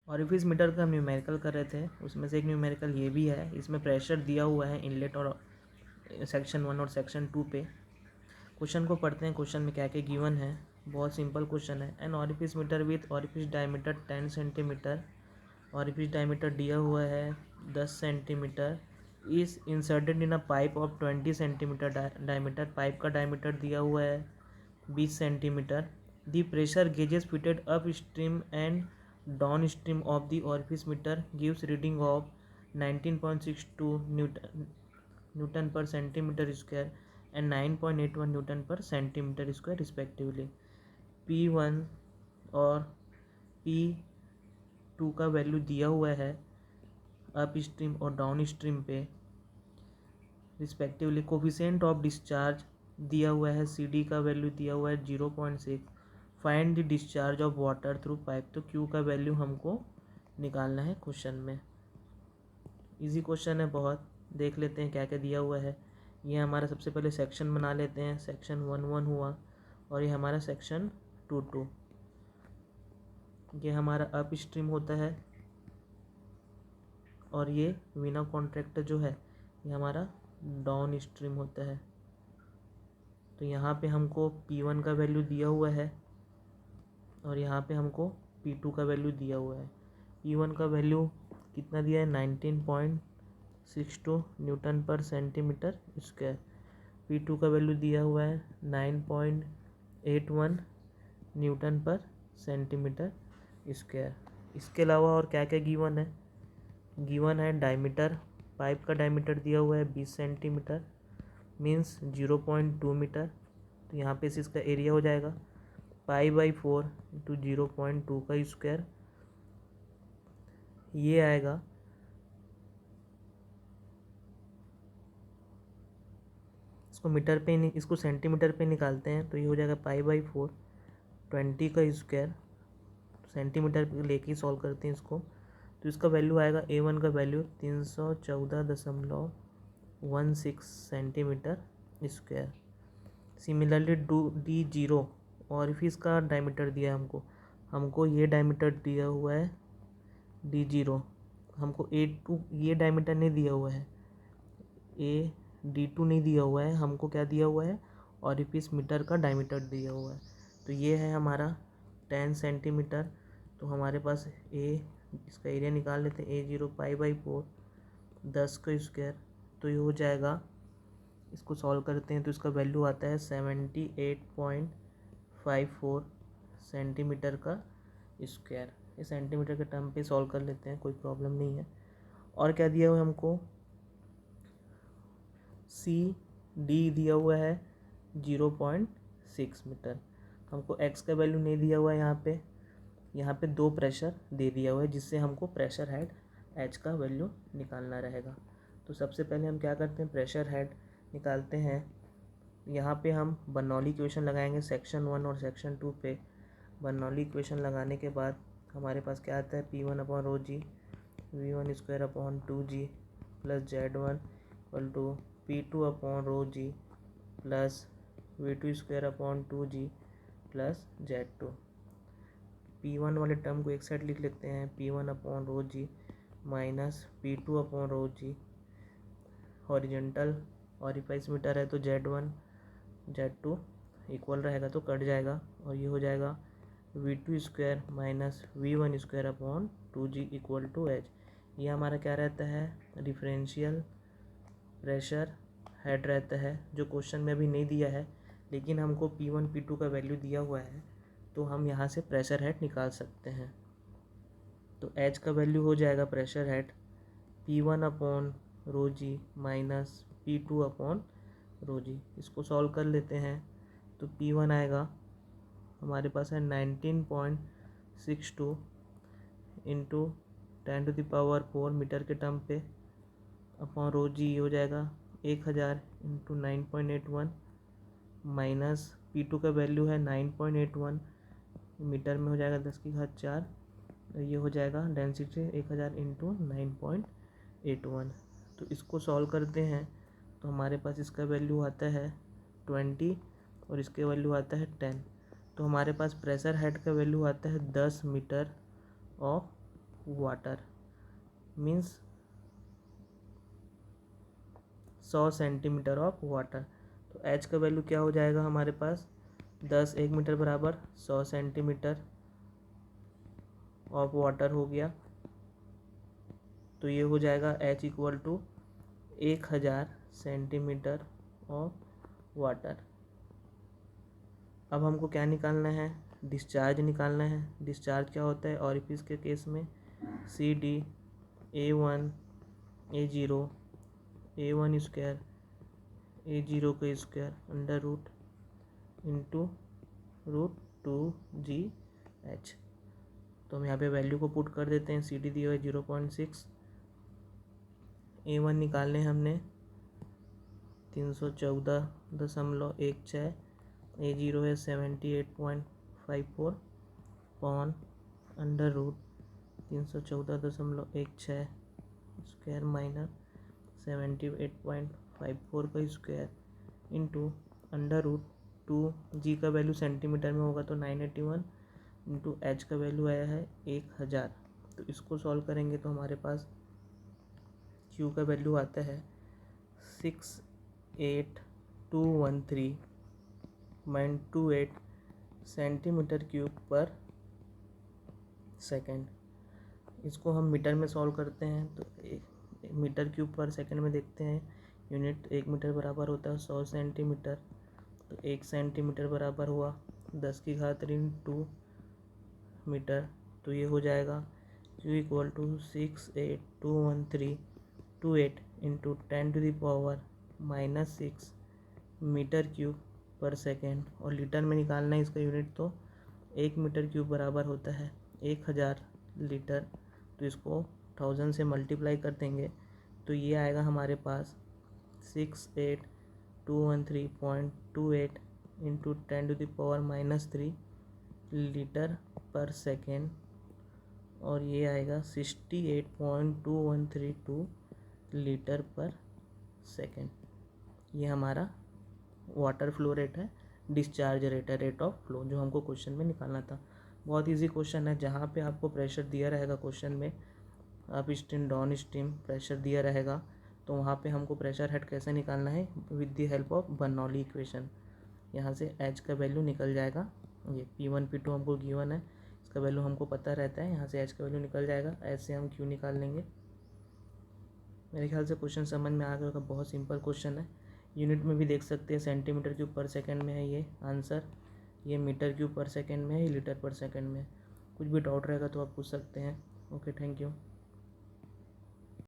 Orifice metre का हम numerical कर रहे थे, उसमें से एक न्यूमेरिकल ये भी है। इसमें प्रेशर दिया हुआ है इनलेट और सेक्शन 1 और सेक्शन 2 पे। क्वेश्चन को पढ़ते हैं, क्वेश्चन में क्या क्या गिवन है। बहुत सिंपल क्वेश्चन है। An orifice meter with orifice diameter 10 centimetre, orifice diameter दिया हुआ है 10 centimetre, is inserted in a pipe of 20 centimetre diameter. Pipe का डायमीटर दिया हुआ है 20 centimetre. The pressure gauges fitted upstream and downstream of the orifice meter gives reading of 19.62 newton per centimetre square and 9.81 newton per centimetre square respectively. P1 और P2 का value दिया हुआ है up stream और down stream पे respectively. Coefficient of discharge दिया हुआ है, CD का वैल्यू दिया हुआ है 0.6। Find the discharge of water through pipe. तो Q का वैल्यू हमको निकालना है क्वेश्चन में। इजी क्वेश्चन है बहुत। देख लेते हैं क्या क्या दिया हुआ है। ये हमारा सबसे पहले सेक्शन बना लेते हैं। सेक्शन 1 हुआ और ये हमारा सेक्शन 2। ये हमारा अप स्ट्रीम होता है और ये वीना कॉन्ट्रैक्टर जो है ये हमारा डाउन स्ट्रीम होता है। तो यहाँ पे हमको P1 का वैल्यू दिया हुआ है और यहाँ पे हमको P2 का वैल्यू दिया हुआ है। P1 का वैल्यू कितना दिया है 19.62 newton per centimetre square. P2 का वैल्यू दिया हुआ है 9.81 न्यूटन पर सेंटीमीटर स्क्वायर। इसके अलावा और क्या क्या गिवन है। गिवन है डायमीटर, पाइप का डायमीटर दिया हुआ है 20 सेंटीमीटर मीन्स 0.2 मीटर। तो यहाँ पे इसका एरिया हो जाएगा π/4 इंटू 0.2 का स्क्वायर। ये आएगा इसको मीटर पे इसको सेंटीमीटर पे निकालते हैं तो ये हो जाएगा π/4 20 का स्क्वायर। सेंटीमीटर पे लेके सॉल्व करते हैं इसको तो इसका वैल्यू आएगा A1 का value 314.16 centimetre square. Similarly D0 और फिर इसका डायमीटर दिया है हमको ये डायमीटर दिया हुआ है D0। हमको A2 ये डायमीटर नहीं दिया हुआ है, D2 नहीं दिया हुआ है, हमको क्या दिया हुआ है ऑरिफिस मीटर का डायमीटर दिया हुआ है। तो ये है हमारा 10 सेंटीमीटर। तो हमारे पास इसका एरिया निकाल लेते हैं। A0 π/4 10 का स्क्वायर। तो ये हो जाएगा, इसको सॉल्व करते हैं तो इसका वैल्यू आता है 78.54 सेंटीमीटर का स्क्वायर। ये सेंटीमीटर के टर्म पे सॉल्व कर लेते हैं, कोई प्रॉब्लम नहीं है। और क्या दिया हुआ है हमको CD दिया हुआ है 0.6 मीटर। हमको X का वैल्यू नहीं दिया हुआ है यहाँ पे 2 प्रेशर दे दिया हुआ है जिससे हमको प्रेशर हेड H का वैल्यू निकालना रहेगा। तो सबसे पहले हम क्या करते हैं, प्रेशर हेड निकालते हैं। यहाँ पे हम बर्नौली इक्वेशन लगाएंगे सेक्शन 1 और सेक्शन 2 पे। बर्नौली इक्वेशन लगाने के बाद हमारे पास क्या आता है P1/ρg V1² plus Z1 = P2/ρg plus V2² plus Z2। P1 वाले टर्म को एक साइड लिख लेते हैं, P1/ρg minus P2/ρg। Horizontal orifice metre है तो Z1 Z2 इक्वल रहेगा तो कट जाएगा और ये हो जाएगा V2² minus V1²/2g equal to H। ये हमारा क्या रहता है डिफरेंशियल प्रेशर हेड रहता है, जो क्वेश्चन में अभी नहीं दिया है लेकिन हमको P1 P2 का वैल्यू दिया हुआ है तो हम यहाँ से प्रेशर हेड निकाल सकते हैं। तो H का वैल्यू हो जाएगा pressure head P1/ρg minus P2/ρg। इसको सॉल्व कर लेते हैं तो P1 आएगा हमारे पास है 19.62 इंटू 10⁴ मीटर के टर्म पे अपॉन ρg हो जाएगा 1000 इंटू 9.81 माइनस P2 का वैल्यू है 9.81 मीटर में हो जाएगा 10⁴। तो ये हो जाएगा डेंसिटी 1000 इंटू 9.81। तो इसको सॉल्व करते हैं तो हमारे पास इसका वैल्यू आता है 20 और इसके वैल्यू आता है 10। तो हमारे पास प्रेशर हेड का वैल्यू आता है 10 metre of water means 100 centimetre of water. तो एच का वैल्यू क्या हो जाएगा हमारे पास 10 1 मीटर बराबर 100 सेंटीमीटर ऑफ वाटर हो गया। तो ये हो जाएगा H equal to 1000 centimetre of water. अब हमको क्या निकालना है, डिस्चार्ज निकालना है। डिस्चार्ज क्या होता है ऑरिफिस के केस में, C D A1 A0 A1 square A0 का square under root into √2GH। तो हम यहाँ पे वैल्यू को पुट कर देते हैं। सी डी दिया हुआ 0.6, A1 निकालने हमने 314.16, A0 है 78.54 पॉन अंडर रूट 314.16 स्क्वायर माइनस 78.54 का square into under root 2G का वैल्यू सेंटीमीटर में होगा तो 981 इंटू H का वैल्यू आया है 1000। तो इसको सॉल्व करेंगे तो हमारे पास Q का वैल्यू आता है 68213.28 सेंटीमीटर क्यूब पर सेकेंड। इसको हम मीटर में सॉल्व करते हैं तो मीटर क्यूब पर सेकेंड में देखते हैं। यूनिट 1 मीटर बराबर होता है 100 सेंटीमीटर। तो 1 सेंटीमीटर बराबर हुआ 10 की घात ऋण 2 मीटर। तो ये हो जाएगा Q equal to 68213.28 into 10⁻⁻6 metre cube per second. और लीटर में निकालना है इसका यूनिट तो 1 मीटर क्यूब बराबर होता है 1000 लीटर। तो इसको 1000 से मल्टीप्लाई कर देंगे तो ये आएगा हमारे पास 68213.28 इंटू 10⁻³ लीटर पर सेकेंड। और ये आएगा 68.2132 लीटर पर सेकेंड। ये हमारा वाटर फ्लो रेट है, डिस्चार्ज रेट है, रेट ऑफ फ्लो, जो हमको क्वेश्चन में निकालना था। बहुत इजी क्वेश्चन है। जहाँ पे आपको प्रेशर दिया रहेगा क्वेश्चन में, up stream down stream pressure दिया रहेगा, तो वहाँ पे हमको प्रेशर हेड कैसे निकालना है with the help of Bernoulli equation. यहाँ से एच का वैल्यू निकल जाएगा। ये P1 P2 हमको गिवन है, इसका वैल्यू हमको पता रहता है। यहाँ से एच का वैल्यू निकल जाएगा, ऐसे हम क्यू निकाल लेंगे। मेरे ख्याल से क्वेश्चन समझ में आ गया होगा। बहुत सिंपल क्वेश्चन है। यूनिट में भी देख सकते हैं, सेंटीमीटर क्यूब पर सेकंड में है ये आंसर, ये मीटर क्यूब पर सेकंड में है, ये लीटर पर सेकंड में है। कुछ भी डाउट रहेगा तो आप पूछ सकते हैं। Okay, thank you.